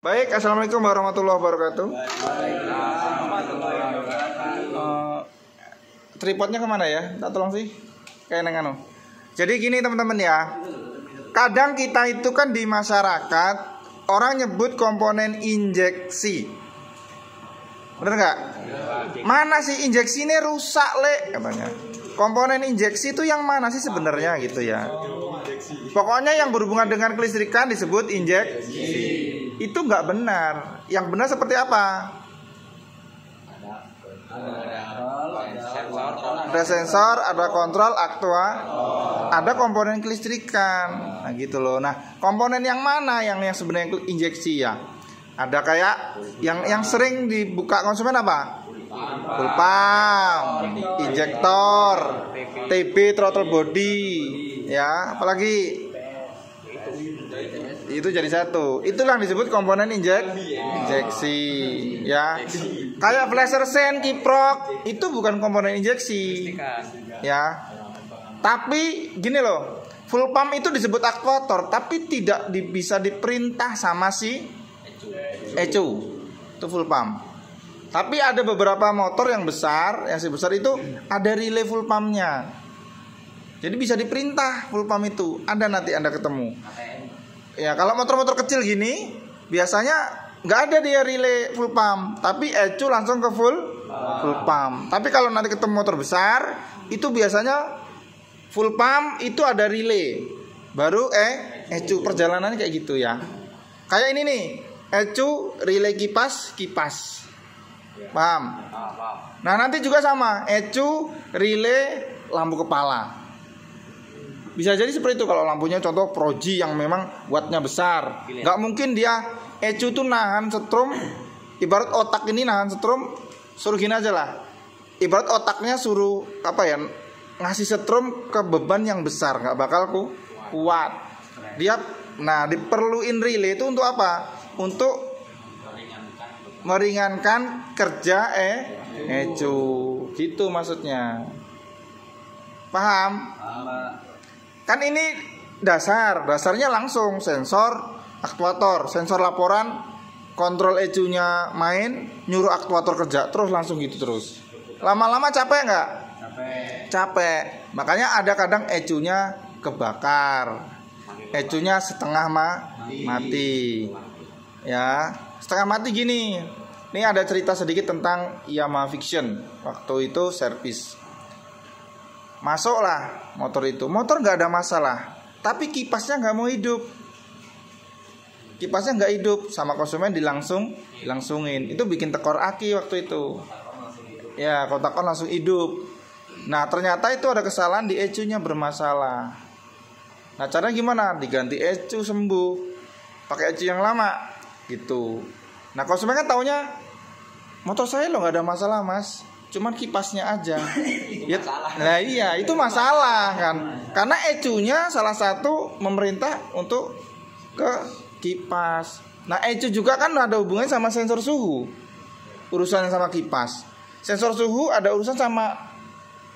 Baik, assalamualaikum warahmatullahi wabarakatuh. Tripodnya kemana ya? Tak tolong sih. Kayak nengano. Jadi gini teman-teman ya. Kadang kita itu kan di masyarakat orang nyebut komponen injeksi. Bener nggak? Mana sih injeksi ini rusak le katanya. Komponen injeksi itu yang mana sih sebenarnya gitu ya? Pokoknya yang berhubungan dengan kelistrikan disebut injeksi. Itu nggak benar. Yang benar seperti apa? Ada sensor, ada kontrol, ada komponen kelistrikan. Nah gitu loh. Nah komponen yang mana yang sebenarnya injeksi ya? Ada kayak yang sering dibuka konsumen apa? Full pump, injektor, TB, throttle body, ya apalagi itu jadi satu. Itulah yang disebut komponen injeksi, ya. Kayak flasher sen, kiprok, itu bukan komponen injeksi, ya. Tapi gini loh, full pump itu disebut aktuator, tapi tidak bisa diperintah sama si ECU. Itu full pump. Tapi ada beberapa motor yang besar, yang sebesar itu ada relay full pumpnya. Jadi bisa diperintah full pump itu. Ada nanti Anda ketemu. Ya kalau motor-motor kecil gini biasanya nggak ada dia relay full pump, tapi ECU langsung ke full pump. Tapi kalau nanti ketemu motor besar itu biasanya full pump itu ada relay, baru ECU. Perjalanannya kayak gitu ya. Kayak ini nih, ECU relay kipas. Paham? Nah nanti juga sama, ECU relay lampu kepala. Bisa jadi seperti itu kalau lampunya contoh Proji yang memang wattnya besar. Gak mungkin dia ECU tuh nahan setrum. Ibarat otak ini nahan setrum, suruh gini aja lah. Ibarat otaknya suruh ngasih setrum ke beban yang besar, gak bakal kuat. Dia diperluin relay itu untuk apa? Untuk meringankan kerja ECU. Gitu maksudnya. Paham? Kan ini dasarnya langsung sensor, aktuator, sensor laporan, kontrol ECU-nya main, nyuruh aktuator kerja, terus langsung gitu terus. Lama-lama capek nggak? Capek. Makanya ada kadang ECU-nya kebakar, ECU-nya setengah mati. Ya, setengah mati gini. Ini ada cerita sedikit tentang Yamaha Vision waktu itu servis. Masuklah motor itu. Motor nggak ada masalah, tapi kipasnya nggak mau hidup. Kipasnya nggak hidup, sama konsumen dilangsungin. Itu bikin tekor aki waktu itu. Ya, kotak-kotak langsung hidup. Nah, ternyata itu ada kesalahan di ECU-nya bermasalah. Nah, caranya gimana? Diganti ECU sembuh. Pakai ECU yang lama gitu. Nah, konsumen kan taunya motor saya lo nggak ada masalah, Mas. Cuman kipasnya aja. Ya, nah iya itu masalah kan. Karena ECU-nya salah satu memerintah untuk ke kipas. Nah ECU juga kan ada hubungannya sama sensor suhu. Urusannya sama kipas. Sensor suhu ada urusan sama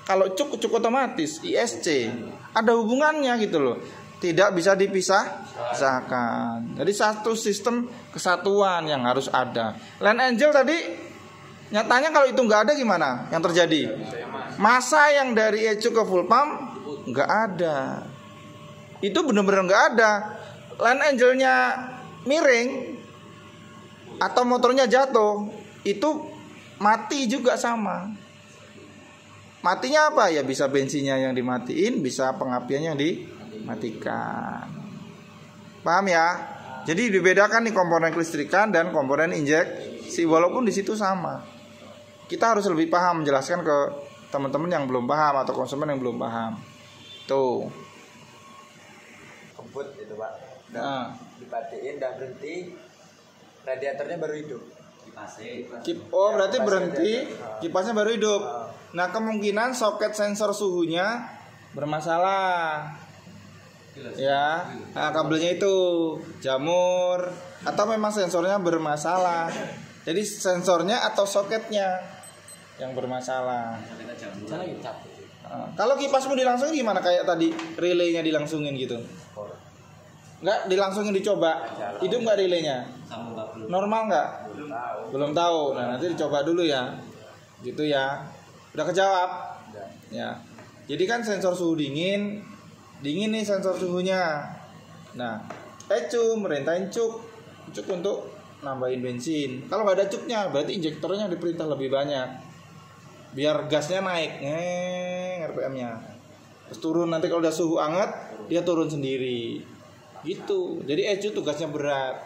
kalau cuk otomatis ISC. Ada hubungannya gitu loh. Tidak bisa dipisahkan. Jadi satu sistem kesatuan yang harus ada. Line Angel tadi nyatanya kalau itu nggak ada gimana yang terjadi? Masa yang dari ECU ke full pump nggak ada. Itu benar-benar nggak ada. Line angelnya miring atau motornya jatuh, itu mati juga sama. Matinya apa? Ya bisa bensinnya yang dimatiin, bisa pengapiannya yang dimatikan. Paham ya? Jadi dibedakan nih komponen kelistrikan dan komponen injeksi, walaupun di situ sama. Kita harus lebih paham menjelaskan ke teman-teman yang belum paham atau konsumen yang belum paham. Tuh. Kebut itu Pak. Dipatiin, udah berhenti, radiatornya baru hidup. Berarti berhenti, kipasnya baru hidup. Nah kemungkinan soket sensor suhunya bermasalah. Ya, nah, kabelnya itu jamur atau memang sensornya bermasalah. Jadi sensornya atau soketnya yang bermasalah. Kalau kipasmu dilangsungin gimana? Kayak tadi relaynya dilangsungin gitu? Enggak dilangsungin, dicoba. Hidup enggak relaynya? Normal nggak? Belum tahu. Nah, nanti dicoba dulu ya. Gitu ya. Udah kejawab? Ya. Jadi kan sensor suhu dingin nih sensor suhunya. Nah, ecu merintahin cuk untuk nambahin bensin. Kalau nggak ada cuknya, berarti injektornya diperintah lebih banyak. Biar gasnya naik, RPM-nya. Terus turun nanti kalau udah suhu hangat, dia turun sendiri. Gitu. Jadi ecu tugasnya berat.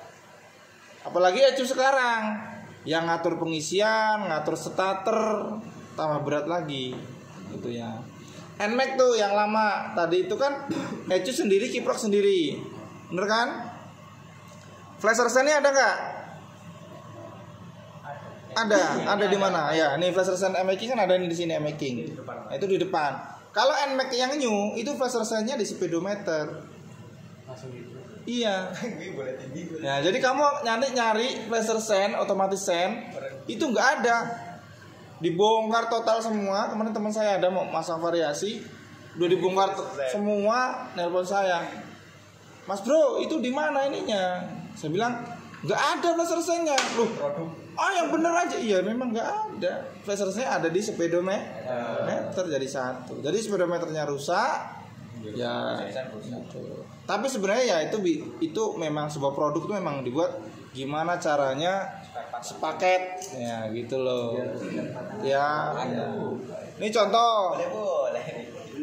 Apalagi ecu sekarang yang ngatur pengisian, ngatur starter, tambah berat lagi. Gitu ya. NMAX tuh yang lama tadi itu kan ecu sendiri, kiprok sendiri. Bener kan? Flash resistance-nya ada nggak? Ada di mana? Ya, nih flash resistance M-making kan ada di sini M-making. Nah, itu di depan. Kalau NMAX yang new itu flash resistance-nya di speedometer. Iya. Nah, jadi kamu nyari flash resistance otomatis sen itu nggak ada. Dibongkar total semua. Kemarin teman saya ada mau masang variasi, udah dibongkar semua, nelpon saya. Mas bro, itu di mana ininya? Saya bilang nggak ada flash resistance-nya. Loh, yang bener aja. Iya, memang nggak ada. Flash resistance ada di speedometer jadi satu. Jadi speedometernya rusak. Ya, gitu. Tapi sebenarnya ya itu memang sebuah produk tuh memang dibuat gimana caranya sepaket ya gitu loh. Ya. Ini contoh.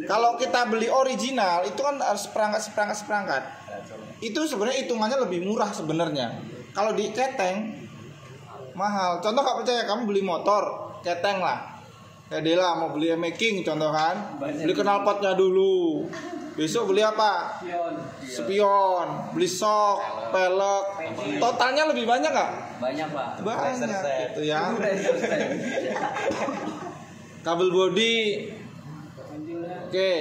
Kalau kita beli original itu kan harus seperangkat. Itu sebenarnya hitungannya lebih murah sebenarnya. Kalau di keteng mahal. Contoh nggak percaya, kamu beli motor keteng lah. Kayak Dela mau beli making contoh kan, beli knalpotnya dulu. Besok beli apa? Spion, beli sok, pelek. Totalnya lebih banyak nggak? Banyak pak. Banyak gitu ya. Kabel bodi. Oke.